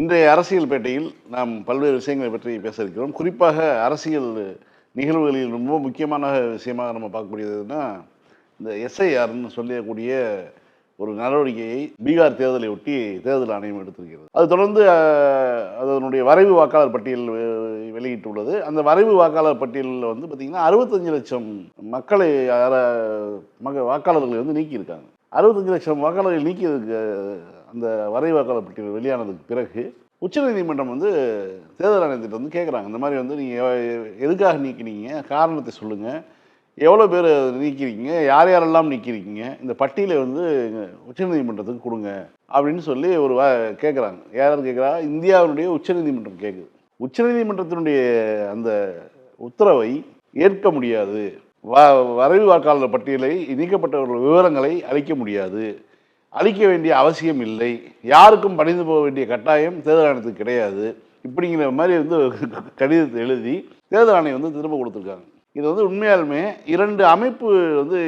இன்றைய அரசியல் பேட்டையில் நாம் பல்வேறு விஷயங்களை பற்றி பேச இருக்கிறோம். குறிப்பாக அரசியல் நிகழ்வுகளில் ரொம்ப முக்கியமான விஷயமாக நம்ம பார்க்கக்கூடியதுன்னா, இந்த எஸ்ஐஆர்ன்னு சொல்லக்கூடிய ஒரு நடவடிக்கையை பீகார் தேர்தலை ஒட்டி தேர்தல் ஆணையம் எடுத்திருக்கிறது. அது தொடர்ந்து அதனுடைய வரைவு வாக்காளர் பட்டியல் வெளியிட்டுள்ளது. அந்த வரைவு வாக்காளர் பட்டியலில் வந்து பார்த்தீங்கன்னா 65 லட்சம் மக்களை வாக்காளர்களை வந்து நீக்கியிருக்காங்க. 65 லட்சம் வாக்காளர்கள் நீக்கியதுக்கு அந்த வரைவு வாக்காளர் பட்டியல் வெளியானதுக்கு பிறகு உச்சநீதிமன்றம் வந்து தேர்தல் ஆணையத்திட்ட வந்து கேட்குறாங்க. இந்த மாதிரி வந்து நீங்கள் எதுக்காக நீக்கினீங்க, காரணத்தை சொல்லுங்கள், எவ்வளோ பேர் நீக்கிறீங்க, யார் யாரெல்லாம் நீக்கிறீங்க, இந்த பட்டியலை வந்து உச்சநீதிமன்றத்துக்கு கொடுங்க அப்படின்னு சொல்லி ஒரு கேட்குறாங்க. யார் கேட்குறா? இந்தியாவினுடைய உச்சநீதிமன்றம் கேட்குது. உச்சநீதிமன்றத்தினுடைய அந்த உத்தரவை ஏற்க முடியாது. வரைவு வாக்காளர் பட்டியலை நீக்கப்பட்டவர்கள் விவரங்களை அளிக்க முடியாது, அளிக்க வேண்டிய அவசியம் இல்லை, யாருக்கும் பணிந்து போக வேண்டிய கட்டாயம் தேர்தல் ஆணையத்துக்கு கிடையாது, இப்படிங்கிற மாதிரி வந்து கடிதத்தை எழுதி தேர்தல் ஆணையம் வந்து திரும்ப கொடுத்துருக்காங்க. இது வந்து உண்மையாலுமே 2 அமைப்பு வந்து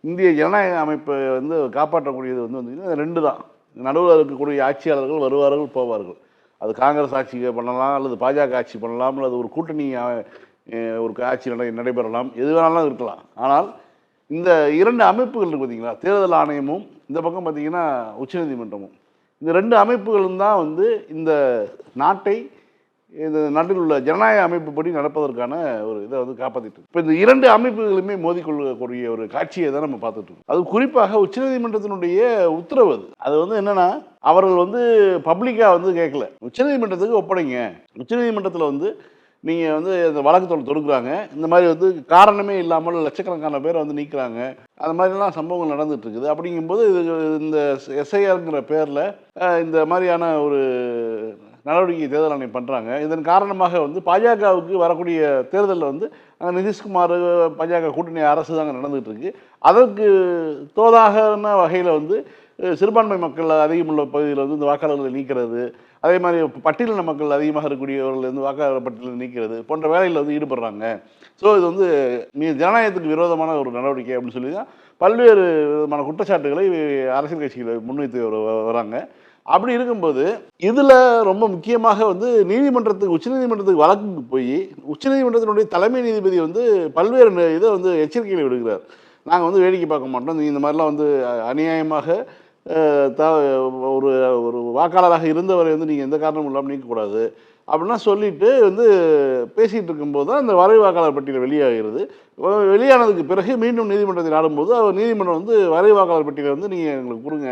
இந்திய ஜனநாயக அமைப்பை வந்து காப்பாற்றக்கூடியது வந்து 2 தான். நடுவில் இருக்கக்கூடிய ஆட்சியாளர்கள் வருவார்கள் போவார்கள். அது காங்கிரஸ் ஆட்சி பண்ணலாம், அல்லது பாஜக ஆட்சி பண்ணலாம், அல்லது ஒரு கூட்டணி ஒரு ஆட்சி நடைபெறலாம், எது வேணாலும் இருக்கலாம். ஆனால் இந்த 2 அமைப்புகள் இருக்கு பார்த்தீங்களா, தேர்தல் ஆணையமும் இந்த பக்கம் பார்த்தீங்கன்னா உச்சநீதிமன்றமும், இந்த 2 அமைப்புகளும் தான் வந்து இந்த நாட்டில் உள்ள ஜனநாயக அமைப்பு படி நடப்பதற்கான ஒரு இதை வந்து காப்பாற்றிட்டு. இப்போ இந்த 2 அமைப்புகளுமே மோதிக்கொள்ளக்கூடிய ஒரு காட்சியை தான் நம்ம பார்த்துட்டு இருக்கோம். அது குறிப்பாக உச்சநீதிமன்றத்தினுடைய உத்தரவு. அது வந்து என்னன்னா, அவர்கள் வந்து பப்ளிக்காக வந்து கேட்கல, உச்சநீதிமன்றத்துக்கு ஒப்படைங்க. உச்சநீதிமன்றத்தில் வந்து நீங்கள் வந்து இந்த வழக்கு தொடுக்குறாங்க, இந்த மாதிரி வந்து காரணமே இல்லாமல் லட்சக்கணக்கான பேரை வந்து நீக்கிறாங்க, அந்த மாதிரிலாம் சம்பவங்கள் நடந்துட்டு இருக்குது. அப்படிங்கும்போது இந்த எஸ்ஐஆருங்கிற பேரில் இந்த மாதிரியான ஒரு நடவடிக்கை தேர்தல் ஆணையம் பண்ணுறாங்க. இதன் காரணமாக வந்து பாஜகவுக்கு வரக்கூடிய தேர்தலில் வந்து அங்கே நிதிஷ்குமார் பாஜக கூட்டணி அரசு தாங்க நடந்துகிட்டு இருக்கு. அதற்கு தோதாகன வகையில் வந்து சிறுபான்மை மக்கள் அதிகமுள்ள பகுதியில் வந்து இந்த வாக்காளர்களை நீக்கிறது, அதே மாதிரி பட்டியலின மக்கள் அதிகமாக இருக்கக்கூடியவர்கள் வந்து வாக்காளர் பட்டியலில் நீக்கிறது போன்ற வேலையில் வந்து ஈடுபடுறாங்க. ஸோ இது வந்து ஜனநாயகத்துக்கு விரோதமான ஒரு நடவடிக்கை அப்படின்னு சொல்லி தான் பல்வேறு விதமான குற்றச்சாட்டுகளை அரசியல் கட்சிகளை முன்வைத்து வராங்க. அப்படி இருக்கும்போது இதில் ரொம்ப முக்கியமாக வந்து உச்சநீதிமன்றத்துக்கு வழக்குக்கு போய் உச்சநீதிமன்றத்தினுடைய தலைமை நீதிபதி வந்து பல்வேறு இதை வந்து எச்சரிக்கைகளை விடுகிறார். நாங்கள் வந்து வேடிக்கை பார்க்க மாட்டோம், இந்த மாதிரிலாம் வந்து அநியாயமாக ஒரு ஒரு வாக்காளராக இருந்தவரை வந்து நீங்கள் எந்த காரணமும் இல்லாமல் நீக்கக்கூடாது அப்படின்னா சொல்லிட்டு வந்து பேசிகிட்டு இருக்கும்போது தான் இந்த வரைவு வாக்காளர் பட்டியல் வெளியாகிறது. வெளியானதுக்கு பிறகு மீண்டும் நீதிமன்றத்தை நாடும்போது நீதிமன்றம் வந்து வரைவு வாக்காளர் பட்டியலை வந்து நீங்கள் எங்களுக்கு கொடுங்க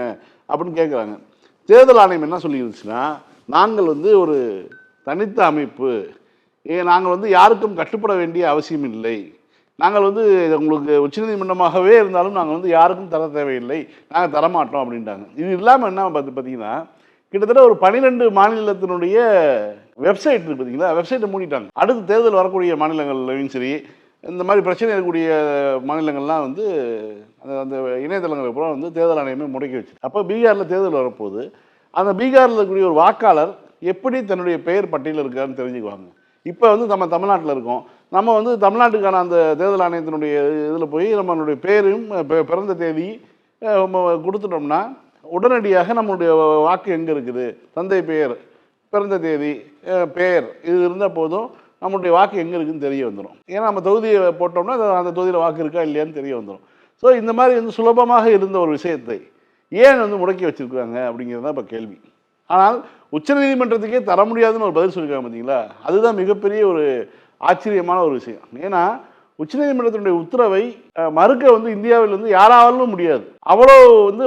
அப்படின்னு கேட்குறாங்க. தேர்தல் ஆணையம் என்ன சொல்லிருச்சுன்னா, நாங்கள் வந்து ஒரு தனித்த அமைப்பு, நாங்கள் வந்து யாருக்கும் கட்டுப்பட வேண்டிய அவசியம் இல்லை, நாங்கள் வந்து உங்களுக்கு உச்சநீதிமன்றமாகவே இருந்தாலும் நாங்கள் வந்து யாருக்கும் தர தேவையில்லை, நாங்கள் தரமாட்டோம் அப்படின்ட்டாங்க. இது இல்லாமல் என்ன பார்த்தீங்கன்னா, கிட்டத்தட்ட ஒரு 12 மாநிலத்தினுடைய வெப்சைட் இருக்குது பார்த்தீங்களா, வெப்சைட்டை மூடிட்டாங்க. அடுத்து தேர்தல் வரக்கூடிய மாநிலங்கள்லையும் சரி, இந்த மாதிரி பிரச்சனை இருக்கக்கூடிய மாநிலங்கள்லாம் வந்து அந்த இணையதளங்களை பூரா வந்து தேர்தல் ஆணையமே முடக்கி வச்சு. அப்போ பீகாரில் தேர்தல் வரப்போது அந்த பீகாரில் இருக்கக்கூடிய ஒரு வாக்காளர் எப்படி தன்னுடைய பெயர் பட்டியலில் இருக்காருன்னு தெரிஞ்சுக்குவாங்க. இப்போ வந்து நம்ம தமிழ்நாட்டில் இருக்கோம், நம்ம வந்து தமிழ்நாட்டுக்கான அந்த தேர்தல் ஆணையத்தினுடைய இதில் போய் நம்மளுடைய பேரும் பிறந்த தேதி கொடுத்துட்டோம்னா உடனடியாக நம்மளுடைய வாக்கு எங்கே இருக்குது, தந்தை பெயர், பிறந்த தேதி, பெயர் இது இருந்தால் போதும், நம்மளுடைய வாக்கு எங்கே இருக்குதுன்னு தெரிய வந்துடும். ஏன்னா நம்ம தொகுதியை போட்டோம்னா அந்த தொகுதியில் வாக்கு இருக்கா இல்லையான்னு தெரிய வந்துடும். ஸோ இந்த மாதிரி வந்து சுலபமாக இருந்த ஒரு விஷயத்தை ஏன் வந்து முடக்கி வச்சுருக்காங்க அப்படிங்கிறது தான் இப்போ கேள்வி. ஆனால் உச்சநீதிமன்றத்துக்கே தர முடியாதுன்னு ஒரு பதில் சொல்லியிருக்காங்க பார்த்தீங்களா, அதுதான் மிகப்பெரிய ஒரு ஆச்சரியமான ஒரு விஷயம். ஏன்னா உச்சநீதிமன்றத்தினுடைய உத்தரவை மறுக்க வந்து இந்தியாவில் வந்து யாராலும் முடியாது. அவ்வளோ வந்து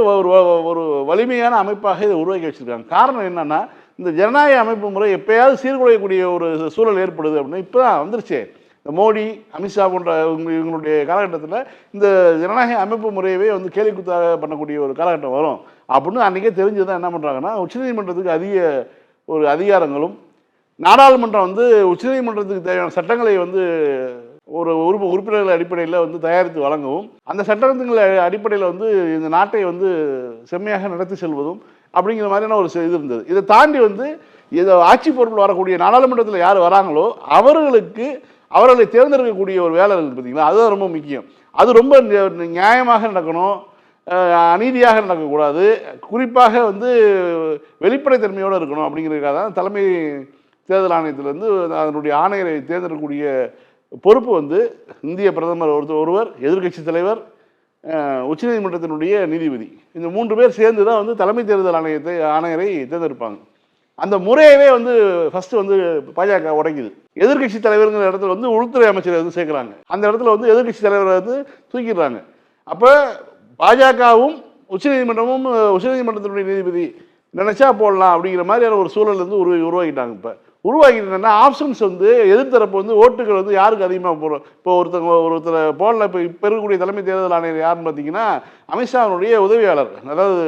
ஒரு வலிமையான அமைப்பாக இதை உருவாக்கி வச்சுருக்காங்க. காரணம் என்னன்னா, இந்த ஜனநாயக அமைப்பு முறை எப்பயாவது சீர்குலையக்கூடிய ஒரு சூழல் ஏற்படுது அப்படின்னா இப்போ தான் வந்துருச்சு. இந்த மோடி, அமித்ஷா போன்ற இவங்களுடைய காலகட்டத்தில் இந்த ஜனநாயக அமைப்பு முறையவே வந்து கேலிக்கூத்தாக பண்ணக்கூடிய ஒரு காலகட்டம் வரும் அப்படின்னு அன்றைக்கே தெரிஞ்சுதான் என்ன பண்ணுறாங்கன்னா, உச்சநீதிமன்றத்துக்கு ஒரு அதிகாரங்களும், நாடாளுமன்றம் வந்து உச்சநீதிமன்றத்துக்கு தேவையான சட்டங்களை வந்து ஒரு உறுப்பினர்கள் அடிப்படையில் வந்து தயாரித்து வழங்கவும், அந்த சட்டங்கள் அடிப்படையில் வந்து இந்த நாட்டை வந்து செம்மையாக நடத்தி செல்வதும் அப்படிங்கிற மாதிரியான ஒரு இது இருந்தது. இதை தாண்டி வந்து இதை ஆட்சி பொறுப்பில் வரக்கூடிய நாடாளுமன்றத்தில் யார் வராங்களோ அவர்களை தேர்ந்தெடுக்கக்கூடிய ஒரு வேலை இருக்குது பார்த்தீங்களா, அதுதான் ரொம்ப முக்கியம். அது ரொம்ப நியாயமாக நடக்கணும், அநீதியாக நடக்கக்கூடாது, குறிப்பாக வந்து வெளிப்படைத்தன்மையோடு இருக்கணும் அப்படிங்கிறதுக்காக தான் தலைமை தேர்தல் ஆணையத்திலேருந்து அதனுடைய ஆணையரை தேர்ந்தெடுக்கக்கூடிய பொறுப்பு வந்து இந்திய பிரதமர் ஒருவர், எதிர்க்கட்சி தலைவர், உச்சநீதிமன்றத்தினுடைய நீதிபதி, இந்த 3 பேர் சேர்ந்து தான் வந்து தலைமை தேர்தல் ஆணையரை தேர்ந்தெடுப்பாங்க. அந்த முறையவே வந்து ஃபர்ஸ்ட் வந்து பாஜக உடைக்குது. எதிர்க்கட்சி தலைவருங்கிற இடத்துல வந்து உள்துறை அமைச்சரை வந்து சேர்க்குறாங்க. அந்த இடத்துல வந்து எதிர்க்கட்சி தலைவரை வந்து தூக்கிடுறாங்க. அப்போ பாஜகவும் உச்சநீதிமன்றத்தினுடைய நீதிபதி நினைச்சா போடலாம் அப்படிங்கிற மாதிரியான ஒரு சூழல் வந்து உருவாக்கிட்டாங்க. இப்போ உருவாக்கிட்டேன்னா ஆப்ஷன்ஸ் வந்து எதிர்த்தரப்பு வந்து ஓட்டுகள் வந்து யாருக்கு அதிகமாக போகிறோம். இப்போ ஒருத்தர் போடல. இப்போ இருக்கக்கூடிய தலைமை தேர்தல் ஆணையர் யாருன்னு பார்த்தீங்கன்னா அமித்ஷாவுடைய உதவியாளர், அதாவது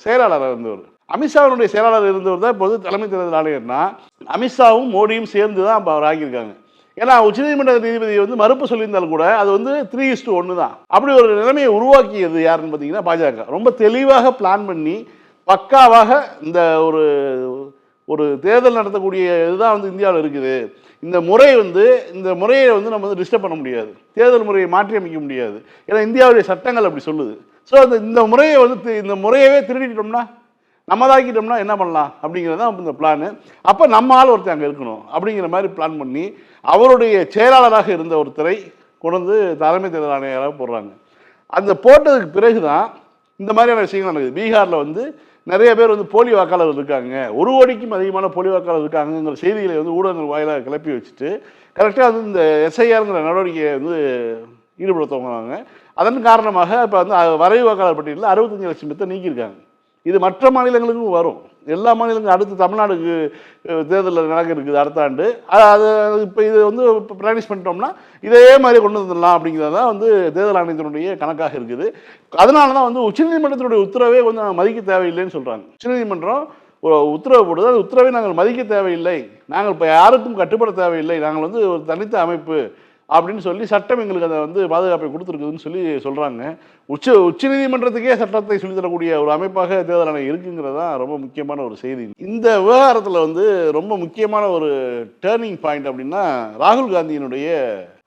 செயலாளராக இருந்தவர். அமித்ஷாவுடைய செயலாளர் இருந்தவர் தான் இப்போ வந்து தலைமை தேர்தல் ஆணையர்னா அமித்ஷாவும் மோடியும் சேர்ந்து தான் இப்போ அவர் ஆக்கியிருக்காங்க. ஏன்னா உச்சநீதிமன்ற நீதிபதி வந்து மறுப்பு சொல்லியிருந்தாலும் கூட அது வந்து 3:1 தான். அப்படி ஒரு நிலைமையை உருவாக்கியது யாருன்னு பார்த்தீங்கன்னா பாஜக. ரொம்ப தெளிவாக பிளான் பண்ணி பக்காவாக இந்த ஒரு தேர்தல் நடத்தக்கூடிய இதுதான் வந்து இந்தியாவில் இருக்குது. இந்த முறையை வந்து நம்ம வந்து டிஸ்டர்ப் பண்ண முடியாது, தேர்தல் முறையை மாற்றி அமைக்க முடியாது. ஏன்னா இந்தியாவுடைய சட்டங்கள் அப்படி சொல்லுது. ஸோ இந்த முறையவே திருடிட்டோம்னா, நம்மதாக்கிட்டோம்னா என்ன பண்ணலாம் அப்படிங்கிறது தான் இந்த பிளான். அப்போ நம்ம ஆள் ஒருத்தர் அங்கே இருக்கணும் அப்படிங்கிற மாதிரி பிளான் பண்ணி அவருடைய செயலாளராக இருந்த ஒருத்தரை கொண்டு வந்து தலைமை தேர்தல் ஆணையராக போடுறாங்க. அந்த போட்டதுக்கு பிறகு தான் இந்த மாதிரியான விஷயங்கள் நடக்குது. பீகாரில் வந்து நிறைய பேர் வந்து போலி வாக்காளர்கள் இருக்காங்க, 1 கோடிக்கும் அதிகமான போலி வாக்காளர் இருக்காங்கிற செய்திகளை வந்து ஊடகங்கள் வாயிலாக கிளப்பி வச்சுட்டு கரெக்டாக வந்து இந்த எஸ்ஐஆருங்கிற நடவடிக்கையை வந்து ஈடுபடுத்துவாங்க. அதன் காரணமாக இப்போ வந்து வரைவு வாக்காளர் பட்டியலில் 65 லட்சம் பேர்த்தை நீக்கியிருக்காங்க. இது மற்ற மாநிலங்களுக்கும் வரும். எல்லா மாநிலங்களுக்கும் அடுத்து தமிழ்நாடுக்கு தேர்தலில் நடக்க இருக்குது அடுத்த ஆண்டு. அது இப்போ இது வந்து ப்ராக்டிஸ் பண்ணிட்டோம்னா இதே மாதிரி கொண்டு வந்துடலாம் அப்படிங்கிறது தான் வந்து தேர்தல் ஆணையத்தினுடைய கணக்காக இருக்குது. அதனால தான் வந்து உச்சநீதிமன்றத்தினுடைய உத்தரவே கொஞ்சம் மதிக்க தேவையில்லைன்னு சொல்கிறாங்க. உச்சநீதிமன்றம் உத்தரவு போடுது, அது உத்தரவை நாங்கள் மதிக்க தேவையில்லை, நாங்கள் இப்போ யாருக்கும் கட்டுப்பட தேவையில்லை, நாங்கள் வந்து ஒரு தனித்த அமைப்பு அப்படின்னு சொல்லி சட்டம் எங்களுக்கு அதை வந்து பாதுகாப்பை கொடுத்துருக்குதுன்னு சொல்கிறாங்க. உச்சநீதிமன்றத்துக்கே சட்டத்தை சொல்லித்தரக்கூடிய ஒரு அமைப்பாக தேர்தல் ஆணையம் இருக்குங்கிறது தான் ரொம்ப முக்கியமான ஒரு செய்தி. இந்த விவகாரத்தில் வந்து ரொம்ப முக்கியமான ஒரு டேர்னிங் பாயிண்ட் அப்படின்னா ராகுல் காந்தியினுடைய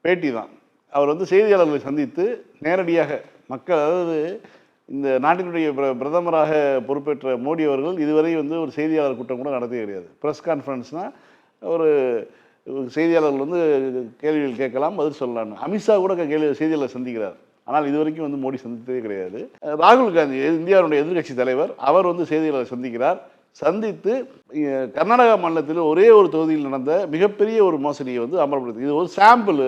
பேட்டி தான். அவர் வந்து செய்தியாளர்களை சந்தித்து நேரடியாக மக்கள், அதாவது இந்த நாட்டினுடைய பிரதமராக பொறுப்பேற்ற மோடி அவர்கள் இதுவரை வந்து ஒரு செய்தியாளர் கூட்டம் கூட நடத்திய கிடையாது. ப்ரெஸ் கான்ஃபரன்ஸ்னால் ஒரு செய்தியாளர்கள் வந்து கேள்விகள் கேட்கலாம், பதில் சொல்லலாம்னு. அமித்ஷா கூட செய்தியாளர் சந்திக்கிறார். ஆனால் இது வரைக்கும் வந்து மோடி சந்தித்ததே கிடையாது. ராகுல் காந்தி இந்தியாவுடைய எதிர்க்கட்சி தலைவர், அவர் வந்து செய்தியாளர் சந்திக்கிறார். சந்தித்து கர்நாடகா மாநிலத்தில் ஒரே ஒரு தொகுதியில் நடந்த மிகப்பெரிய ஒரு மோசடியை வந்து அமல்படுத்தி, இது ஒரு சாம்பிள்,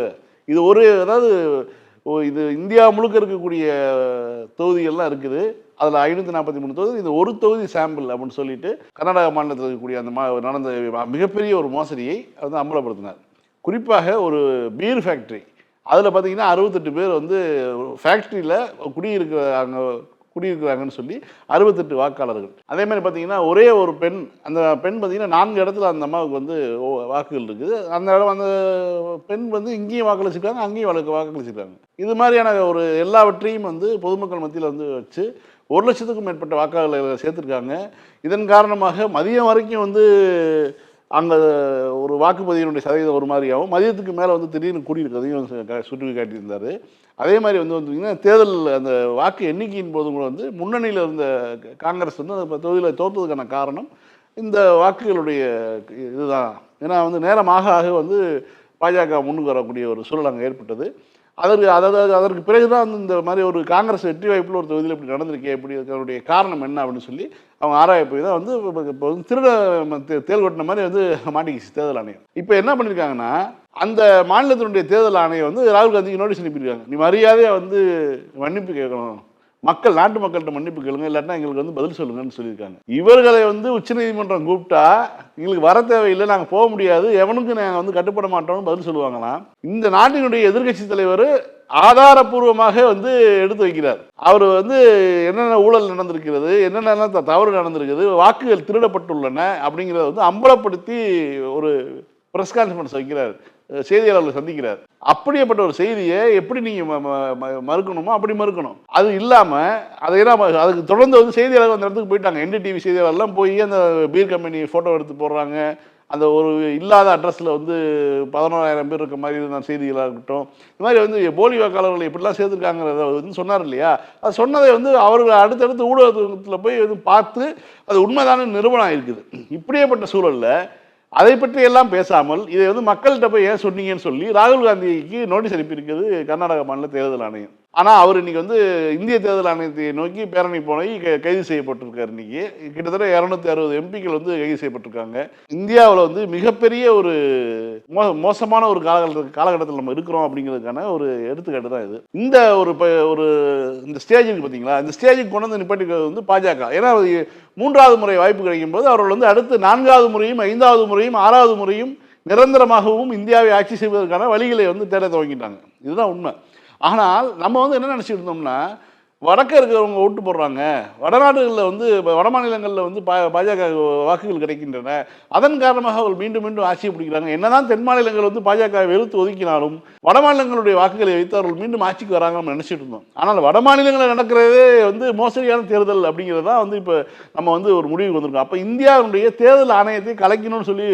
இது இந்தியா முழுக்க இருக்கக்கூடிய தொகுதிகள்லாம் இருக்குது, அதில் 543 தொகுதி, இது ஒரு தொகுதி சாம்பிள் அப்படின்னு சொல்லிட்டு கர்நாடகா மாநிலத்தில் இருக்கக்கூடிய அந்த நடந்த மிகப்பெரிய ஒரு மோசடியை வந்து அமலப்படுத்தினார். குறிப்பாக ஒரு பீர் ஃபேக்ட்ரி, அதில் பார்த்தீங்கன்னா 68 பேர் வந்து ஃபேக்ட்ரியில் குடியிருக்கிறாங்கன்னு சொல்லி 68 வாக்காளர்கள். அதே மாதிரி பார்த்தீங்கன்னா ஒரே ஒரு பெண், அந்த பெண் பார்த்தீங்கன்னா 4 இடத்துல அந்த அம்மாவுக்கு வந்து வாக்குகள் இருக்குது. அந்த பெண் வந்து இங்கேயும் வாக்களிச்சிருக்காங்க, அங்கேயும் வாக்களிச்சிருக்காங்க. இது மாதிரியான ஒரு எல்லாவற்றையும் வந்து பொதுமக்கள் மத்தியில் வந்து வச்சு 1 லட்சத்துக்கும் மேற்பட்ட வாக்காளர்களை சேர்த்துருக்காங்க. இதன் காரணமாக மதியம் வரைக்கும் வந்து அங்கே ஒரு வாக்குப்பதிவினுடைய சதவீதம் ஒரு மாதிரியாகவும், மதியத்துக்கு மேலே வந்து திடீர்னு கூடியிருக்கிறதையும் சுட்டி காட்டியிருந்தார். அதே மாதிரி வந்து பார்த்தீங்கன்னா தேர்தல் அந்த வாக்கு எண்ணிக்கையின் போதும் கூட வந்து முன்னணியில் இருந்த காங்கிரஸ் வந்து அந்த தொகுதியில் தோற்றதுக்கான காரணம் இந்த வாக்குகளுடைய இதுதான். ஏன்னா வந்து நேரமாக வந்து பாஜக முன்னுக்கு வரக்கூடிய ஒரு சூழல் அங்கே ஏற்பட்டது. அதற்கு பிறகுதான் இந்த மாதிரி ஒரு காங்கிரஸ் வெற்றி வாய்ப்பில் ஒரு தொகுதியில் இப்படி நடந்திருக்கே, இப்படி இருக்கிறதுடைய காரணம் என்ன அப்படின்னு சொல்லி அவங்க ஆராய போய் தான் வந்து இப்போ வந்து தேர்தல் கொட்டின மாதிரி வந்து மாட்டிக்கிச்சு தேர்தல் ஆணையம். இப்போ என்ன பண்ணியிருக்காங்கன்னா, அந்த மாநிலத்தினுடைய தேர்தல் ஆணையம் வந்து ராகுல் காந்திக்கு நோட்டீஸ் அனுப்பியிருக்காங்க. நீ மரியாதையாக வந்து மன்னிப்பு கேட்கணும், நாட்டு மக்கள்கிட்ட மன்னிப்பு கேளுங்க, இல்லாட்டினா எங்களுக்கு வந்து பதில் சொல்லுங்கன்னு சொல்லியிருக்காங்க. இவர்களை வந்து உச்சநீதிமன்றம் கூப்பிட்டா எங்களுக்கு வர தேவையில்லை, நாங்கள் போக முடியாது, எவனுக்கு நாங்கள் வந்து கட்டுப்பட மாட்டோம்னு பதில் சொல்லுவாங்களாம். இந்த நாட்டினுடைய எதிர்க்கட்சி தலைவர் ஆதாரபூர்வமாக வந்து எடுத்து வைக்கிறார். அவர் வந்து என்னென்ன ஊழல் நடந்திருக்கிறது, என்னென்ன தவறு நடந்திருக்குது, வாக்குகள் திருடப்பட்டுள்ளன அப்படிங்கிறத வந்து அம்பலப்படுத்தி ஒரு ப்ரெஸ் கான்ஃபரன்ஸ் வைக்கிறார், செய்தியாளர்களை சந்திக்கிறார். அப்படியேப்பட்ட ஒரு செய்தியை எப்படி நீங்கள் மறுக்கணுமோ அப்படி மறுக்கணும். அது இல்லாமல் அதுக்கு தொடர்ந்து வந்து செய்தியாளர்கள் அந்த இடத்துக்கு போயிட்டாங்க. NDTV செய்தியாளர்லாம் போய் அந்த பீர் கம்பெனி ஃபோட்டோ எடுத்து போடுறாங்க, அந்த ஒரு இல்லாத அட்ரஸில் வந்து 11,000 பேர் இருக்க மாதிரி நான் செய்திகளாக இருக்கட்டும், இந்த மாதிரி வந்து போலி வாக்காளர்களை எப்படிலாம் சேர்த்துருக்காங்கிறத வந்து சொன்னார் இல்லையா, அது சொன்னதை வந்து அவர்கள் அடுத்தடுத்து ஊடகத்தில் போய் வந்து பார்த்து அது உண்மைதான நிரூபணம் ஆயிருக்குது. இப்படியேப்பட்ட சூழலில் அதை பற்றி எல்லாம் பேசாமல் இதை வந்து மக்கள்கிட்ட போய் ஏன் சொன்னீங்கன்னு சொல்லி ராகுல் காந்திக்கு நோட்டீஸ் அனுப்பியிருக்கிறது கர்நாடக மாநில தேர்தல் ஆணையம். ஆனால் அவர் இன்னைக்கு வந்து இந்திய தேர்தல் ஆணையத்தை நோக்கி பேரணி போய் கைது செய்யப்பட்டிருக்காரு. இன்னைக்கு கிட்டத்தட்ட 260 எம்பிக்கள் வந்து கைது செய்யப்பட்டிருக்காங்க. இந்தியாவில் வந்து மிகப்பெரிய ஒரு மோசமான ஒரு காலகட்டத்தில் நம்ம இருக்கிறோம் அப்படிங்கிறதுக்கான ஒரு எடுத்துக்காட்டு தான் இது. இந்த ஒரு இந்த ஸ்டேஜுக்கு பார்த்தீங்களா, இந்த ஸ்டேஜுக்கு கொண்டு வந்து நிப்பாட்டிக்கிறது வந்து பாஜக. ஏன்னா 3வது முறை வாய்ப்பு கிடைக்கும் போது அவர்கள் வந்து அடுத்து 4வது முறையும் 5வது முறையும் 6வது முறையும் நிரந்தரமாகவும் இந்தியாவை ஆட்சி செய்வதற்கான வழிகளை வந்து தேட துவங்கிட்டாங்க. இதுதான் உண்மை. ஆனால் நம்ம வந்து என்ன நினச்சிட்டு இருந்தோம்னா, வடக்க இருக்கிறவங்க ஓட்டு போடுறாங்க, வடநாடுகளில் வந்து வட மாநிலங்களில் வந்து பாஜக வாக்குகள் கிடைக்கின்றன, அதன் காரணமாக அவர்கள் மீண்டும் மீண்டும் ஆட்சியை பிடிக்கிறாங்க. என்னதான் தென் மாநிலங்கள் வந்து பாஜக வெறுத்து ஒதுக்கினாலும் வட மாநிலங்களுடைய வாக்குகளை வைத்து அவர்கள் மீண்டும் ஆட்சிக்கு வராங்க நம்ம நினச்சிட்டு இருந்தோம். ஆனால் வட மாநிலங்களில் நடக்கிறதே வந்து மோசடியான தேர்தல் அப்படிங்கிறது தான் வந்து இப்போ நம்ம வந்து ஒரு முடிவுக்கு வந்திருக்கோம். அப்போ இந்தியாவுடைய தேர்தல் ஆணையத்தை கலைக்கணும்னு சொல்லி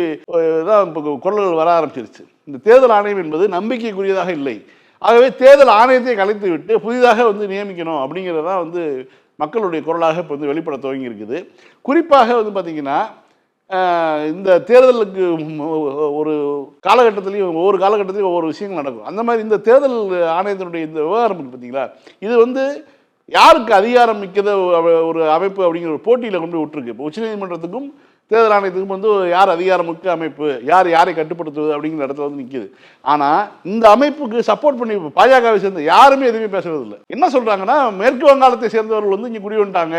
தான் இப்போ குரல்கள் வர ஆரம்பிச்சிருச்சு. இந்த தேர்தல் ஆணையம் என்பது நம்பிக்கைக்குரியதாக இல்லை. ஆகவே தேர்தல் ஆணையத்தை கலைத்து விட்டு புதிதாக வந்து நியமிக்கணும் அப்படிங்கிறது தான் வந்து மக்களுடைய குரலாக இப்போ வந்து வெளிப்பட துவங்கி இருக்குது. குறிப்பாக வந்து பார்த்திங்கன்னா, இந்த தேர்தலுக்கு ஒரு காலகட்டத்திலையும் ஒவ்வொரு காலகட்டத்திலையும் ஒவ்வொரு விஷயங்கள் நடக்கும். அந்த மாதிரி இந்த தேர்தல் ஆணையத்தினுடைய இந்த விவகாரம் பார்த்தீங்களா, இது வந்து யாருக்கு அதிகாரம் மிக்கத ஒரு அமைப்பு அப்படிங்கிற ஒரு போட்டியில் கொண்டு விட்டுருக்கு. இப்போ உச்சநீதிமன்றத்துக்கும் தேர்தல் ஆணையத்துக்கும் வந்து யார் அதிகாரமிக்க அமைப்பு, யாரை கட்டுப்படுத்துவது அப்படிங்கிற இடத்துல வந்து நிற்கிது. ஆனால் இந்த அமைப்புக்கு சப்போர்ட் பண்ணி பாஜகவை சேர்ந்த யாருமே எதுவுமே பேசுறது இல்லை. என்ன சொல்கிறாங்கன்னா, மேற்கு வங்காளத்தை சேர்ந்தவர்கள் வந்து இங்கே குடி வந்துட்டாங்க,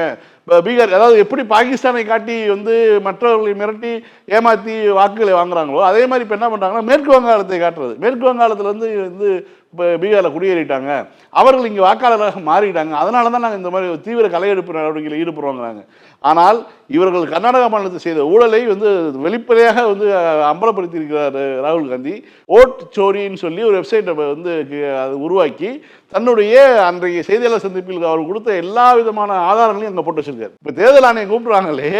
பீகார், அதாவது எப்படி பாகிஸ்தானை காட்டி வந்து மற்றவர்களை மிரட்டி ஏமாற்றி வாக்குகளை வாங்குறாங்களோ அதே மாதிரி இப்போ என்ன பண்ணுறாங்கன்னா மேற்கு வங்காளத்தை காட்டுறது. மேற்கு வங்காளத்தில் வந்து இப்போ பீகாரில் குடியேறிட்டாங்க, அவர்கள் இங்கே வாக்காளராக மாறிட்டாங்க, அதனால தான் நாங்கள் இந்த மாதிரி தீவிர கலையெடுப்பு நடவடிக்கையில் ஈடுபடுவாங்கிறாங்க. ஆனால் இவர்கள் கர்நாடக மாநிலத்தில் செய்த ஊழலை வந்து வெளிப்படையாக வந்து அம்பலப்படுத்தி இருக்கிறார் ராகுல் காந்தி. ஓட் சோரின்னு சொல்லி ஒரு வெப்சைட்டை வந்து அது உருவாக்கி தன்னுடைய அன்றைய செய்தியாளர் சந்திப்பில் அவர் கொடுத்த எல்லா விதமான ஆதாரங்களையும் அங்கே போட்டு வச்சிருக்காரு. இப்போ தேர்தல் ஆணையம் கூப்பிடுறாங்களே,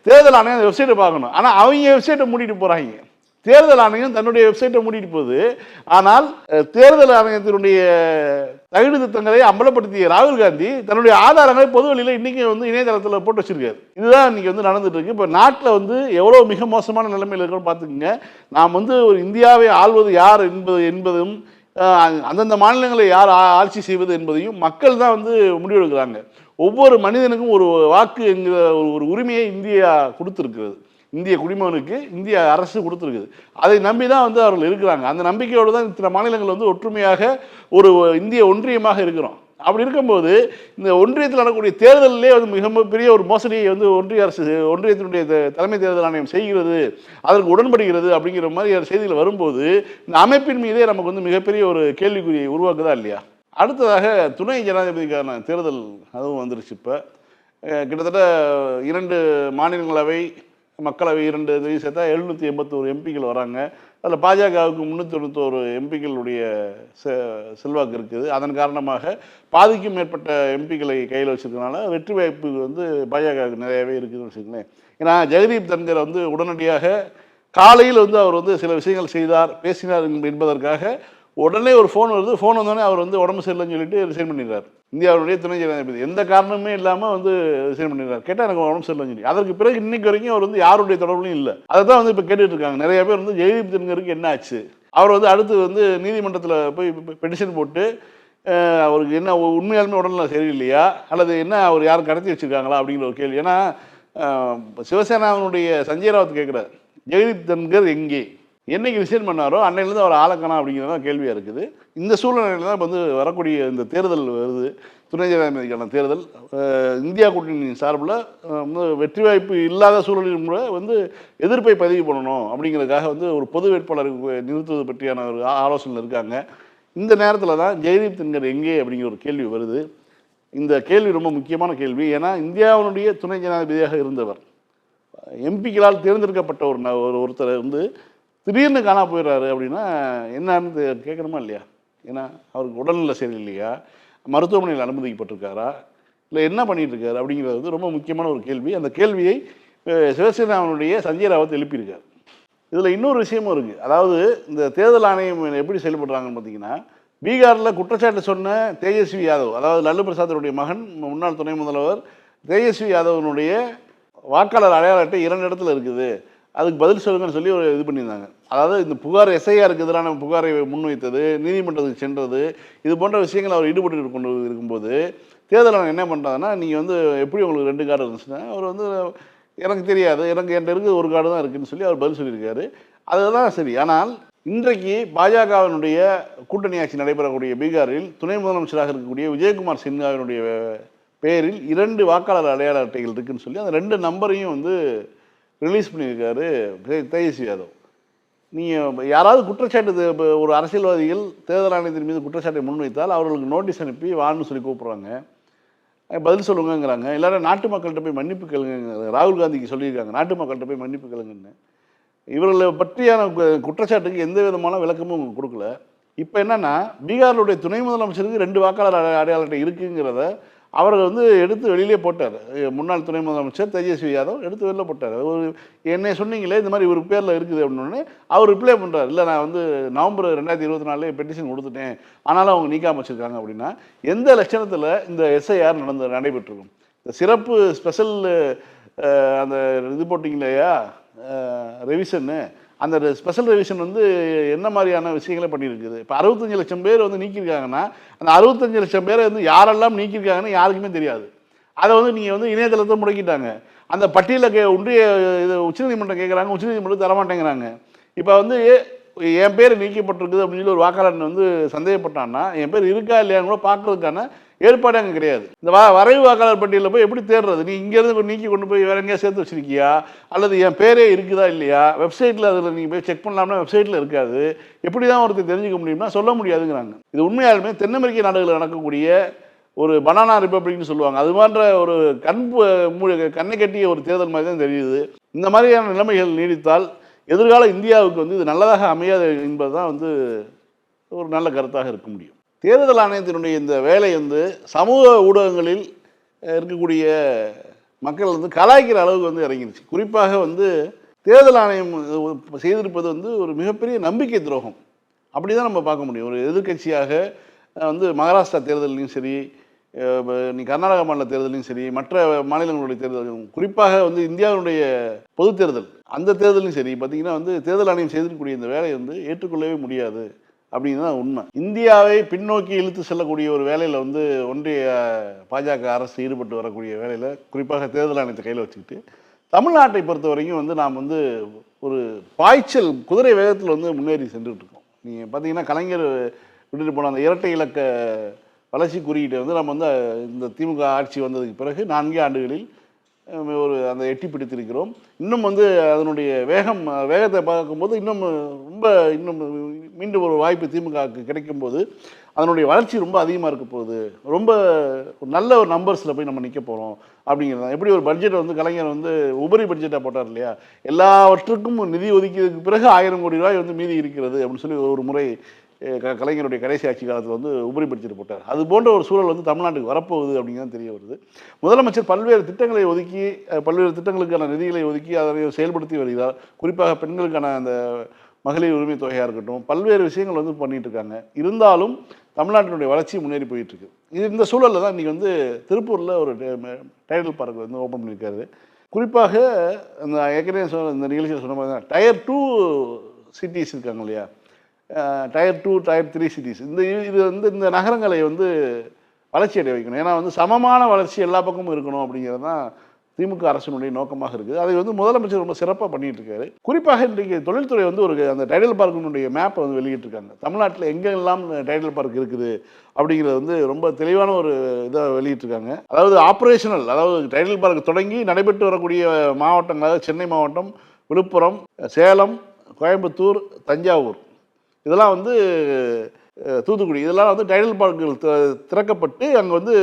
தேர்தல் ஆணையம் அந்த வெப்சைட்டை பார்க்கணும். ஆனால் அவங்க வெப்சைட்டை மூடிட்டு போகிறாங்க. தேர்தல் ஆணையம் தன்னுடைய வெப்சைட்டை மூடிட்டு போகுது. ஆனால் தேர்தல் ஆணையத்தினுடைய தகுதி திட்டங்களை அம்பலப்படுத்திய ராகுல் காந்தி தன்னுடைய ஆதாரங்களை பொது வெளியில் இன்னைக்கு வந்து இணையதளத்தில் போட்டு வச்சிருக்காரு. இதுதான் இன்னைக்கு வந்து நடந்துட்டு இருக்கு. இப்போ நாட்டில் வந்து எவ்வளோ மிக மோசமான நிலைமையில் இருக்குன்னு பார்த்துக்குங்க. நாம் வந்து ஒரு இந்தியாவை ஆள்வது யார் என்பதும் அந்தந்த மாநிலங்களை யார் ஆட்சி செய்வது என்பதையும் மக்கள் தான் வந்து முடிவெடுக்கிறாங்க. ஒவ்வொரு மனிதனுக்கும் ஒரு வாக்கு என்கிற ஒரு உரிமையை இந்தியா கொடுத்துருக்கிறது. இந்திய குடிமகனுக்கு இந்திய அரசு கொடுத்துருக்குது. அதை நம்பி தான் வந்து அவர்கள் இருக்கிறாங்க. அந்த நம்பிக்கையோடு தான் இத்தனை மாநிலங்கள் வந்து ஒற்றுமையாக ஒரு இந்திய ஒன்றியமாக இருக்கிறோம். அப்படி இருக்கும்போது இந்த ஒன்றியத்தில் நடக்கக்கூடிய தேர்தலிலே வந்து மிக பெரிய ஒரு மோசடியை வந்து ஒன்றிய அரசு, ஒன்றியத்தினுடைய தலைமை தேர்தல் ஆணையம் செய்கிறது, அதற்கு உடன்படுகிறது அப்படிங்கிற மாதிரி செய்திகள் வரும்போது இந்த அமைப்பின் மீதே நமக்கு வந்து மிகப்பெரிய ஒரு கேள்விக்குறியை உருவாக்குதா இல்லையா? அடுத்ததாக துணை ஜனாதிபதிக்கான தேர்தல் அதுவும் வந்துருச்சு. இப்போ கிட்டத்தட்ட 2 மாநிலங்களவை மக்களவை 2 இதையும் சேர்த்தா 781 எம்பிக்கள் வராங்க. அதில் பாஜகவுக்கு 391 எம்பிக்களுடைய செல்வாக்கு இருக்குது. அதன் காரணமாக பாதிக்கும் மேற்பட்ட எம்பிக்களை கையில் வச்சுருக்கனால வெற்றி வாய்ப்பு வந்து பாஜகவுக்கு நிறையவே இருக்குதுன்னு வச்சுக்கோங்களேன். ஏன்னா ஜெகதீப் தன்கர் வந்து உடனடியாக காலையில் வந்து அவர் வந்து சில விஷயங்கள் செய்தார், பேசினார் என்பதற்காக உடனே ஒரு ஃபோன் வருது. ஃபோன் வந்தோடனே அவர் வந்து உடம்பு சரியில்லைன்னு சொல்லிட்டு ரிசைன் பண்ணிடுறார். இந்தியாவுடைய துணை ஜனாதிபதி எந்த காரணமே இல்லாமல் வந்து ரிசைன் பண்ணிடுறார். கேட்டால் எனக்கு உடம்பு சரியில்லைன்னு சொல்லி. அதற்கு பிறகு இன்னைக்கு வரைக்கும் அவர் வந்து யாருடைய தொடர்புலையும் இல்லை. அதை தான் வந்து இப்போ கேட்டுட்டு இருக்காங்க நிறைய பேர் வந்து ஜெகதீப் தன்கருக்கு என்ன ஆச்சு, அவர் வந்து அடுத்து வந்து நீதிமன்றத்தில் போய் பெட்டிஷன் போட்டு அவருக்கு என்ன உண்மையாலுமே உடல்நிலை சரியில்லையா அல்லது என்ன அவர் யாரும் கடத்தி வச்சுருக்காங்களா அப்படிங்கிற ஒரு கேள்வி. ஏன்னா சிவசேனாவினுடைய சஞ்சய் ராவத் கேட்குறாரு, ஜெகதீப் தன்கர் எங்கே, என்னைக்கு ரிசைன் பண்ணாரோ அன்னையிலேருந்து அவர் ஆளக்கணா அப்படிங்கிறதான் கேள்வியாக இருக்குது. இந்த சூழ்நிலையில் தான் இப்போ வந்து வரக்கூடிய இந்த தேர்தல் வருது, துணை ஜனாதிபதிக்கான தேர்தல். இந்தியா கூட்டணியின் சார்பில் வந்து வெற்றி வாய்ப்பு இல்லாத சூழலில் கூட வந்து எதிர்ப்பை பதிவு பண்ணணும் அப்படிங்கிறதுக்காக வந்து ஒரு பொது வேட்பாளருக்கு நிறுத்துவது பற்றியான ஒரு ஆலோசனை இருக்காங்க. இந்த நேரத்தில் தான் ஜெகதீப் தன்கர் எங்கே அப்படிங்கிற ஒரு கேள்வி வருது. இந்த கேள்வி ரொம்ப முக்கியமான கேள்வி. ஏன்னா இந்தியாவினுடைய துணை ஜனாதிபதியாக இருந்தவர், எம்பிக்களால் தேர்ந்தெடுக்கப்பட்ட ஒருத்தர் வந்து திடீர்னு காணா போயிடுறாரு அப்படின்னா என்னன்னு கேட்கணுமா இல்லையா? ஏன்னா அவருக்கு உடல்நிலை சரியில்லையா, மருத்துவமனையில் அனுமதிக்கப்பட்டிருக்காரா, இல்லை என்ன பண்ணிட்டு இருக்காரு அப்படிங்கிறது வந்து ரொம்ப முக்கியமான ஒரு கேள்வி. அந்த கேள்வியை சிவசேனாவினுடைய சஞ்சய் ராவத் எழுப்பியிருக்கார். இதில் இன்னொரு விஷயமும் இருக்குது. அதாவது இந்த தேர்தல் ஆணையம் எப்படி செயல்படுறாங்கன்னு பார்த்தீங்கன்னா, பீகாரில் குற்றச்சாட்டு சொன்ன தேஜஸ்வி யாதவ், அதாவது லல்லு பிரசாதனுடைய மகன், முன்னாள் துணை முதல்வர் தேஜஸ்வி யாதவனுடைய வாக்காளர் அடையாள அட்டை 2 இடத்துல இருக்குது, அதுக்கு பதில் சொல்லுங்கன்னு சொல்லி ஒரு இது பண்ணியிருந்தாங்க. அதாவது இந்த புகார் எஸ்ஐஆருக்கு எதிரான புகாரை முன்வைத்தது, நீதிமன்றத்துக்கு சென்றது, இது போன்ற விஷயங்கள் அவர் ஈடுபட்டு கொண்டு இருக்கும்போது தேர்தல் ஆணையம் என்ன பண்ணுறாங்கன்னா, நீங்கள் வந்து எப்படி உங்களுக்கு 2 கார்டு இருந்துச்சுன்னா, அவர் வந்து எனக்கு தெரியாது, என்கிட்ட இருக்குது ஒரு கார்டு தான் இருக்குதுன்னு சொல்லி அவர் பதில் சொல்லியிருக்காரு. அதுதான் சரி. ஆனால் இன்றைக்கு பாஜகவினுடைய கூட்டணி ஆட்சி நடைபெறக்கூடிய பீகாரில் துணை முதலமைச்சராக இருக்கக்கூடிய விஜயகுமார் சின்ஹாவினுடைய பெயரில் 2 வாக்காளர் அடையாள அட்டைகள் இருக்குன்னு சொல்லி அந்த 2 நம்பரையும் வந்து ரிலீஸ் பண்ணியிருக்காரு தேஜஸ்வி யாதவ். நீங்கள் யாராவது குற்றச்சாட்டு ஒரு அரசியல்வாதிகள் தேர்தல் ஆணையத்தின் மீது குற்றச்சாட்டை முன்வைத்தால் அவர்களுக்கு நோட்டீஸ் அனுப்பி வான்னு சொல்லி கூப்பிட்றாங்க, பதில் சொல்லுங்கிறாங்க. எல்லாரும் நாட்டு மக்கள்கிட்ட போய் மன்னிப்பு கேளுங்க. ராகுல் காந்திக்கு சொல்லியிருக்காங்க, நாட்டு மக்கள்கிட்ட போய் மன்னிப்பு கேளுங்கன்னு. இவர்களை பற்றியான குற்றச்சாட்டுக்கு எந்த விதமான விளக்கமும் கொடுக்கல. இப்போ என்னன்னா, பீகாருடைய துணை முதலமைச்சருக்கு 2 வாக்காளர் அடையாள அட்டை இருக்குங்கிறத அவர் வந்து எடுத்து வெளியிலே போட்டார். முன்னாள் துணை முதலமைச்சர் தேஜஸ்வி யாதவ் எடுத்து வெளில போட்டார். ஒரு என்னை சொன்னீங்களே இந்த மாதிரி ஒரு பேரில் இருக்குது அப்படின்னோடனே அவர் ரிப்ளை பண்ணுறாரு, இல்லை நான் வந்து நவம்பர் 2024 பெட்டிஷன் கொடுத்துட்டேன், ஆனாலும் அவங்க நீக்காம வச்சுருக்காங்க. அப்படின்னா எந்த லட்சணத்தில் இந்த எஸ்ஐஆர் நடைபெற்றிருக்கும்? இந்த சிறப்பு ஸ்பெஷல் அந்த இது போட்டிங்க இல்லையா ரெவிஷன்னு, அந்த ஸ்பெஷல் ரெவிஷன் வந்து என்ன மாதிரியான விஷயங்களை பண்ணியிருக்குது? இப்போ 65 லட்சம் பேர் வந்து நீக்கியிருக்காங்கன்னா, அந்த 65 லட்சம் பேரை வந்து யாரெல்லாம் நீக்கியிருக்காங்கன்னு யாருக்குமே தெரியாது. அதை வந்து நீங்கள் வந்து இணையதளத்தை முடக்கிட்டாங்க. அந்த பட்டியலில் ஒன்றிய இது உச்சநீதிமன்றம் கேட்குறாங்க, உச்சநீதிமன்றம் தரமாட்டேங்கிறாங்க. இப்போ வந்து என் பேர் நீக்கப்பட்டிருக்குது அப்படின்னு சொல்லி ஒரு வாக்காளர் வந்து சந்தேகப்பட்டான்னா, என் பேர் இருக்கா இல்லையான்னு கூட பார்க்கறதுக்கான ஏற்பாடு அங்கே கிடையாது. இந்த வரைவு வாக்காளர் பட்டியலில் போய் எப்படி தேடுறது? நீ இங்கேருந்து நீக்கி கொண்டு போய் வேற எங்கேயா சேர்த்து வச்சிருக்கியா, அல்லது என் பேரே இருக்குதா இல்லையா, வெப்சைட்டில் அதில் நீங்கள் போய் செக் பண்ணலாம்னா வெப்சைட்டில் இருக்காது, எப்படி தான் ஒருத்தர் தெரிஞ்சுக்க முடியும்னா சொல்ல முடியாதுங்கிறாங்க. இது உண்மையாலுமே தென் அமெரிக்க நாடுகளில் நடக்கக்கூடிய ஒரு பனானா ரிப்பப்ளிக்னு சொல்லுவாங்க, அது போன்ற ஒரு கண்ணை கட்டிய ஒரு தேர்தல் மாதிரி தான் தெரியுது. இந்த மாதிரியான நிலைமைகள் நீடித்தால் எதிர்கால இந்தியாவுக்கு வந்து இது நல்லதாக அமையாது என்பது தான் வந்து ஒரு நல்ல கருத்தாக இருக்க முடியும். தேர்தல் ஆணையத்தினுடைய இந்த வேலை வந்து சமூக ஊடகங்களில் இருக்கக்கூடிய மக்கள் வந்து கலாய்க்கிற அளவுக்கு வந்து இறங்கிடுச்சு. குறிப்பாக வந்து தேர்தல் ஆணையம் செய்திருப்பது வந்து ஒரு மிகப்பெரிய நம்பிக்கை துரோகம் அப்படி தான் நம்ம பார்க்க முடியும். ஒரு எதிர்கட்சியாக வந்து மகாராஷ்டிரா தேர்தலையும் சரி, நீ கர்நாடக மாநில தேர்தலையும் சரி, மற்ற மாநிலங்களுடைய தேர்தலும், குறிப்பாக வந்து இந்தியாவுடைய பொது தேர்தல் அந்த தேர்தலையும் சரி பார்த்தீங்கன்னா வந்து தேர்தல் ஆணையம் செய்திருக்கக்கூடிய இந்த வேலையை வந்து ஏற்றுக்கொள்ளவே முடியாது அப்படிங்கிறது தான் உண்மை. இந்தியாவை பின்னோக்கி இழுத்து செல்லக்கூடிய ஒரு வேலையில் வந்து ஒன்றிய பாஜக அரசு ஈடுபட்டு வரக்கூடிய வேலையில் குறிப்பாக தேர்தல் ஆணையத்தை கையில் வச்சுக்கிட்டு தமிழ்நாட்டை பொறுத்த வரைக்கும் வந்து நாம் வந்து ஒரு பாய்ச்சல் குதிரை வேகத்தில் வந்து முன்னேறி சென்றுட்டு இருக்கோம். நீங்கள் பார்த்தீங்கன்னா கலைஞர் விட்டுட்டு போன அந்த இரட்டை இலக்க வளர்ச்சி குறியீட்டை வந்து நம்ம வந்து இந்த திமுக ஆட்சி வந்ததுக்கு பிறகு 4 ஆண்டுகளில் ஒரு அந்த எட்டி பிடித்திருக்கிறோம். இன்னும் வந்து அதனுடைய வேகத்தை பார்க்கும்போது இன்னும் மீண்டும் ஒரு வாய்ப்பு திமுகவுக்கு கிடைக்கும்போது அதனுடைய வளர்ச்சி ரொம்ப அதிகமாக இருக்க போகுது, ரொம்ப நல்ல ஒரு நம்பர்ஸில் போய் நம்ம நிற்க போகிறோம் அப்படிங்கிறது தான். எப்படி ஒரு பட்ஜெட்டை வந்து கலைஞர் வந்து உபரி பட்ஜெட்டாக போட்டார் இல்லையா, எல்லாவற்றுக்கும் நிதி ஒதுக்கியதுக்கு பிறகு 1000 கோடி ரூபாய் வந்து மீதி இருக்கிறது அப்படின்னு சொல்லி ஒரு முறை கலைஞருடைய கடைசி ஆட்சி காலத்தில் வந்து உபரி பட்ஜெட் போட்டார். அது போன்ற ஒரு சூழல் வந்து தமிழ்நாட்டுக்கு வரப்போகுது அப்படிங்கிறது தெரிய வருது. முதலமைச்சர் பல்வேறு திட்டங்களை ஒதுக்கி, பல்வேறு திட்டங்களுக்கான நிதிகளை ஒதுக்கி அதை செயல்படுத்தி வருகிறார். குறிப்பாக பெண்களுக்கான அந்த மகளிர் உரிமை தொகையாக இருக்கட்டும், பல்வேறு விஷயங்கள் வந்து பண்ணிட்டு இருக்காங்க. இருந்தாலும் தமிழ்நாட்டினுடைய வளர்ச்சி முன்னேறி போயிட்டு இருக்கு. இந்த சூழலில் தான் இன்றைக்கி வந்து திருப்பூரில் ஒரு டைடல் பார்க் வந்து ஓப்பன் பண்ணியிருக்காரு. குறிப்பாக அந்த ஏற்கனவே இந்த நிகழ்ச்சியில் சொன்ன மாதிரி தான் டயர் 2 சிட்டிஸ் இருக்காங்க இல்லையா, டயர் 2 டயர் 3 சிட்டிஸ், இது வந்து இந்த நகரங்களை வந்து வளர்ச்சி அடைய வைக்கணும். ஏன்னா வந்து சமமான வளர்ச்சி எல்லா பக்கமும் இருக்கணும் அப்படிங்கிறது தான் திமுக அரசினுடைய நோக்கமாக இருக்குது. அதை வந்து முதலமைச்சர் ரொம்ப சிறப்பாக பண்ணிட்டு இருக்காரு. குறிப்பாக இன்றைக்கு தொழில்துறை வந்து ஒரு அந்த டைடல் பார்க்கினுடைய மேப்பை வந்து வெளியிட்டிருக்காங்க. தமிழ்நாட்டில் எங்கெல்லாம் டைடல் பார்க் இருக்குது அப்படிங்கிறது வந்து ரொம்ப தெளிவான ஒரு இதை வெளியிட்டிருக்காங்க. அதாவது ஆப்ரேஷனல், அதாவது டைடல் பார்க் தொடங்கி நடைபெற்று வரக்கூடிய மாவட்டங்களாக சென்னை மாவட்டம், விழுப்புரம், சேலம், கோயம்புத்தூர், தஞ்சாவூர், இதெல்லாம் வந்து தூத்துக்குடி, இதெல்லாம் வந்து டைடல் பார்க்குகள் திறக்கப்பட்டு அங்கே வந்து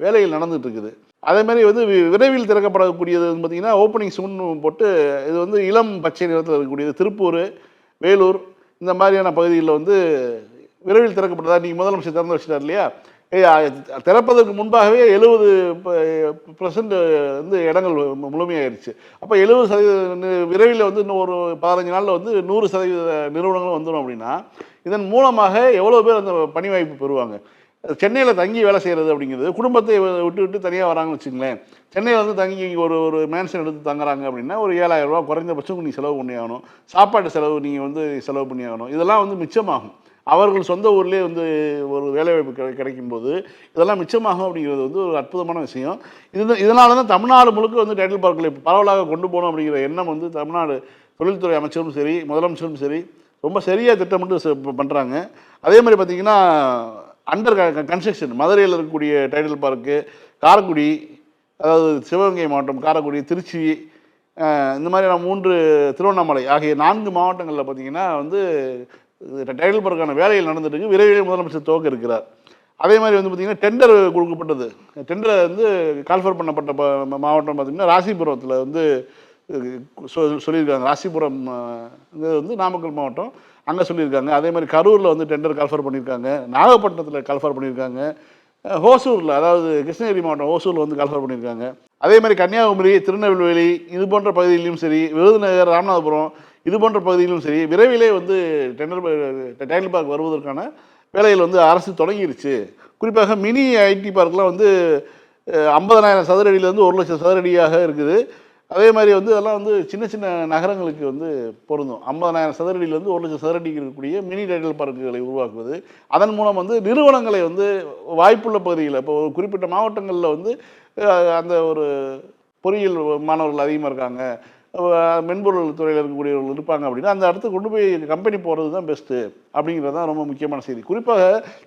வேலைகள் நடந்துகிட்டு இருக்குது. அதேமாதிரி வந்து விரைவில் திறக்கப்படக்கூடியது வந்து பார்த்திங்கன்னா ஓப்பனிங் சூன் போட்டு இது வந்து இளம் பச்சை நிறத்தில் இருக்கக்கூடியது திருப்பூர், வேலூர், இந்த மாதிரியான பகுதிகளில் வந்து விரைவில் திறக்கப்பட்டதா நீங்கள் முதலமைச்சர் திறந்து வச்சுட்டார் இல்லையா. திறப்பதற்கு முன்பாகவே 70% வந்து இடங்கள் முழுமையாயிருச்சு. அப்போ 70% விரைவில் வந்து இன்னும் ஒரு 15 நாளில் வந்து 100% நிறுவனங்களும் வந்துடும் அப்படின்னா, இதன் மூலமாக எவ்வளோ பேர் அந்த பணி வாய்ப்பு பெறுவாங்க? சென்னையில் தங்கி வேலை செய்கிறது அப்படிங்கிறது, குடும்பத்தை விட்டு விட்டு தனியாக வராங்கன்னு வச்சுங்களேன். சென்னையில் வந்து தங்கி ஒரு ஒரு மேன்ஷன் எடுத்து தங்குறாங்க அப்படின்னா, ஒரு 7,000 ரூபா குறைந்தபட்சம் நீங்கள் செலவு பண்ணி ஆகணும். சாப்பாட்டு செலவு நீங்கள் வந்து செலவு பண்ணி ஆகணும். இதெல்லாம் வந்து மிச்சமாகும். அவர்கள் சொந்த ஊர்லேயே வந்து ஒரு வேலைவாய்ப்பு கிடைக்கும்போது இதெல்லாம் மிச்சமாகும் அப்படிங்கிறது வந்து ஒரு அற்புதமான விஷயம். இதனால தான் தமிழ்நாடு முழுக்க வந்து டைட்டில் பார்க்களை பரவலாக கொண்டு போகணும் அப்படிங்கிற எண்ணம் வந்து தமிழ்நாடு தொழில்துறை அமைச்சரும் சரி, முதலமைச்சரும் சரி, ரொம்ப சரியாக திட்டமிட்டு பண்ணுறாங்க. அதே மாதிரி பார்த்திங்கன்னா, அண்டர் கன்ஸ்ட்ரக்ஷன் மதுரையில் இருக்கக்கூடிய டைட்டில் பார்க்கு, காரைக்குடி, அதாவது சிவகங்கை மாவட்டம், காரைக்குடி, திருச்சி, இந்த மாதிரியான 3 திருவண்ணாமலை ஆகிய 4 மாவட்டங்களில் பார்த்திங்கன்னா வந்து டைட்டில் பார்க்கான வேலைகள் நடந்துட்டு இருக்கு. விரைவில் முதலமைச்சர் துவக்க இருக்கிறார். அதே மாதிரி வந்து பார்த்திங்கன்னா டெண்டர் கொடுக்கப்பட்டது. டெண்டர் வந்து கால்ஃபர் பண்ணப்பட்ட மாவட்டம் பார்த்திங்கன்னா ராசிபுரத்தில் வந்து சொல்லியிருக்காங்க. ராசிபுரம் வந்து நாமக்கல் மாவட்டம், அங்கே சொல்லியிருக்காங்க. அதே மாதிரி கரூரில் வந்து டெண்டர் கால்ஃபர் பண்ணியிருக்காங்க. நாகப்பட்டினத்தில் கால்ஃபர் பண்ணியிருக்காங்க. ஹோசூரில், அதாவது கிருஷ்ணகிரி மாவட்டம் ஹோசூரில் வந்து கால்ஃபர் பண்ணியிருக்காங்க. அதே மாதிரி கன்னியாகுமரி, திருநெல்வேலி இது போன்ற பகுதிகளிலும் சரி, விருதுநகர், ராமநாதபுரம் இது போன்ற பகுதிகளிலும் சரி, விரைவிலே வந்து டைட்டில் பார்க் வருவதற்கான வேலைகள் வந்து அரசு தொடங்கிருச்சு. குறிப்பாக மினி ஐடி பார்க்லாம் வந்து 50,000 சதுர அடியிலேருந்து 1,00,000 சதுர அடியாக இருக்குது. அதே மாதிரி வந்து அதெல்லாம் வந்து சின்ன சின்ன நகரங்களுக்கு வந்து பொருந்தும். 50,000 சதுர அடியிலேருந்து 1,00,000 சதுர அடிக்கு இருக்கக்கூடிய மினி டைட்டில் பார்க்குகளை உருவாக்குவது, அதன் மூலம் வந்து நிறுவனங்களை வந்து வாய்ப்புள்ள பகுதிகளில், இப்போ ஒரு குறிப்பிட்ட மாவட்டங்களில் வந்து அந்த ஒரு பொறியியல் மாணவர்கள் அதிகமாக இருக்காங்க, மென்பொருள் துறையில் இருக்கக்கூடியவர்கள் இருப்பாங்க அப்படின்னா, அந்த இடத்துக்கு கொண்டு போய் கம்பெனி போகிறது தான் பெஸ்ட்டு அப்படிங்கிறது தான் ரொம்ப முக்கியமான செய்தி. குறிப்பாக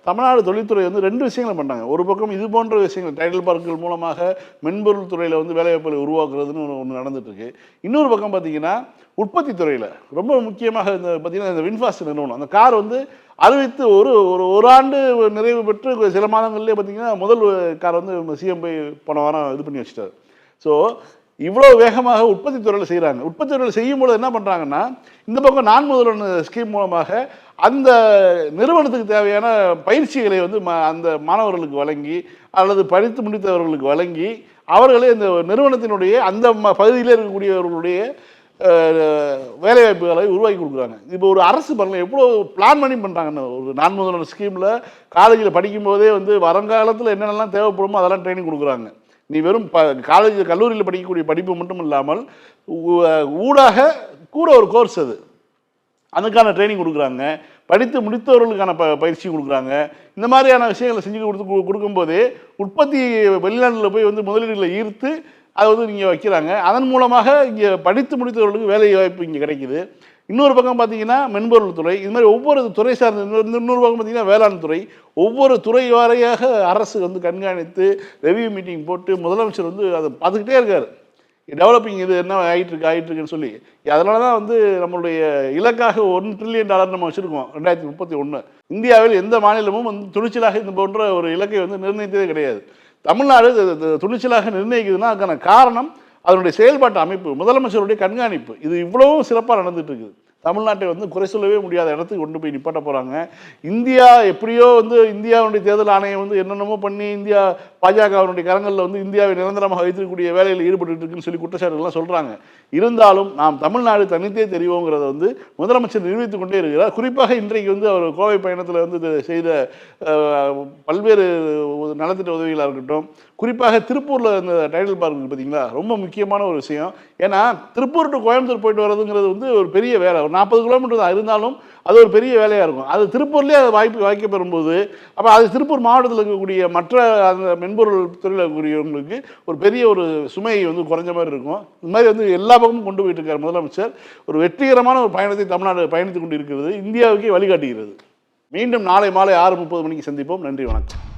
தமிழ்நாடு தொழில்துறை வந்து 2 விஷயங்களை பண்ணாங்க. ஒரு பக்கம் இது போன்ற விஷயங்கள் டைட்டில் பார்க்குகள் மூலமாக மென்பொருள் துறையில் வந்து வேலைவாய்ப்புகளை உருவாக்குறதுன்னு ஒன்று நடந்துட்டுருக்கு. இன்னொரு பக்கம் பார்த்திங்கன்னா, உற்பத்தி துறையில் ரொம்ப முக்கியமாக இந்த பார்த்திங்கன்னா இந்த வின்ஃபாஸ்ட் நிறுவனம், அந்த கார் வந்து அறிவித்து ஒரு ஆண்டு நிறைவு பெற்று சில மாதங்கள்லேயே பார்த்திங்கன்னா முதல் கார் வந்து சிஎம் போய் போன வாரம் இது பண்ணி வச்சுட்டார். ஸோ இவ்வளோ வேகமாக உற்பத்தி துறையில் செய்கிறாங்க. உற்பத்தி துறையில் செய்யும்போது என்ன பண்ணுறாங்கன்னா, இந்த பக்கம் நான் முதல்வன் ஸ்கீம் மூலமாக அந்த நிறுவனத்துக்கு தேவையான பயிற்சிகளை வந்து அந்த மாணவர்களுக்கு வழங்கி அல்லது படித்து முடித்தவர்களுக்கு வழங்கி அவர்களே இந்த நிறுவனத்தினுடைய அந்த பகுதியில் இருக்கக்கூடியவர்களுடைய வேலைவாய்ப்புகளை உருவாக்கி கொடுக்குறாங்க. இப்போ ஒரு அரசு பாருங்கள் எவ்வளோ பிளான் பண்ணி பண்ணுறாங்கன்னு. ஒரு நான் முதல்வன் ஸ்கீமில் காலேஜில் படிக்கும்போதே வந்து வருங்காலத்தில் என்னென்னலாம் தேவைப்படுமோ அதெல்லாம் ட்ரைனிங் கொடுக்குறாங்க. நீ வெறும் காலேஜ் கல்லூரியில் படிக்கக்கூடிய படிப்பு மட்டும் இல்லாமல் ஊடாக கூட ஒரு கோர்ஸ், அதுக்கான ட்ரைனிங் கொடுக்குறாங்க. படித்து முடித்தவர்களுக்கான பயிற்சி கொடுக்குறாங்க. இந்த மாதிரியான விஷயங்களை செஞ்சு கொடுக்கும்போதே உற்பத்தி வெளிநாட்டில் போய் வந்து முதலீடுகளை ஈர்த்து அதை வந்து இங்கே வைக்கிறாங்க. அதன் மூலமாக இங்கே படித்து முடித்தவர்களுக்கு வேலை வாய்ப்பு இங்கே கிடைக்குது. இன்னொரு பக்கம் பார்த்தீங்கன்னா மென்பொருள் துறை, இது மாதிரி ஒவ்வொரு துறை சார்ந்த இன்னொரு பக்கம் பார்த்தீங்கன்னா வேளாண் துறை, ஒவ்வொரு துறை வாரியாக அரசு வந்து கண்காணித்து ரெவியூ மீட்டிங் போட்டு முதலமைச்சர் வந்து அதை பார்த்துக்கிட்டே இருக்கார். டெவலப்பிங் இது என்ன ஆகிட்டுருக்குன்னு சொல்லி. அதனால தான் வந்து நம்மளுடைய இலக்காக $1 ட்ரில்லியன் நம்ம வச்சுருக்கோம் 2031. இந்தியாவில் எந்த மாநிலமும் வந்து துணிச்சலாக இது போன்ற ஒரு இலக்கை வந்து நிர்ணயித்ததே கிடையாது. தமிழ்நாடு துணிச்சலாக நிர்ணயிக்குதுன்னா அதுக்கான காரணம் அதனுடைய செயல்பாட்டு அமைப்பு, முதலமைச்சருடைய கண்காணிப்பு. இது இவ்வளவும் சிறப்பாக நடந்துட்டு இருக்குது. தமிழ்நாட்டை வந்து குறை சொல்லவே முடியாத இடத்துக்கு கொண்டு போய் நிப்பாட்ட போகிறாங்க. இந்தியா எப்படியோ வந்து இந்தியாவுடைய தேர்தல் ஆணையம் வந்து என்னென்னமோ பண்ணி இந்தியா பாஜகவினுடைய கரங்களில் வந்து இந்தியாவை நிரந்தரமாக வைத்திருக்கக்கூடிய வேலையில் ஈடுபட்டு இருக்குன்னு சொல்லி குற்றச்சாட்டுகள்லாம் சொல்கிறாங்க. இருந்தாலும் நாம் தமிழ்நாடு தனித்தே தெரிவோங்கிறத வந்து முதலமைச்சர் நிரூபித்து கொண்டே இருக்கிறார். குறிப்பாக இன்றைக்கு வந்து அவர் கோவை பயணத்தில் வந்து செய்த பல்வேறு நலத்திட்ட உதவிகளாக இருக்கட்டும், குறிப்பாக திருப்பூரில் இந்த டைட்டில் பார்க் பார்த்தீங்களா, ரொம்ப முக்கியமான ஒரு விஷயம். ஏன்னா திருப்பூர் டு கோயம்புத்தூர் போயிட்டு வர்றதுங்கிறது வந்து ஒரு பெரிய வேலை. 40 கிலோமீட்டர் தான் இருந்தாலும் அது ஒரு பெரிய வேலையாக இருக்கும். அது திருப்பூர்லேயே அது வாய்ப்பு பெறும்போது அப்போ அது திருப்பூர் மாவட்டத்தில் இருக்கக்கூடிய மற்ற அந்த மென்பொருள் துறையில் இருக்கக்கூடியவங்களுக்கு ஒரு பெரிய ஒரு சுமையை வந்து குறைஞ்ச மாதிரி இருக்கும். இந்த மாதிரி வந்து எல்லா பக்கமும் கொண்டு போயிட்டு இருக்கார் முதலமைச்சர். ஒரு வெற்றிகரமான ஒரு பயணத்தை தமிழ்நாடு பயணித்து கொண்டு இருக்கிறது, இந்தியாவுக்கே வழிகாட்டுகிறது. மீண்டும் நாளை மாலை 6:30 மணிக்கு சந்திப்போம். நன்றி, வணக்கம்.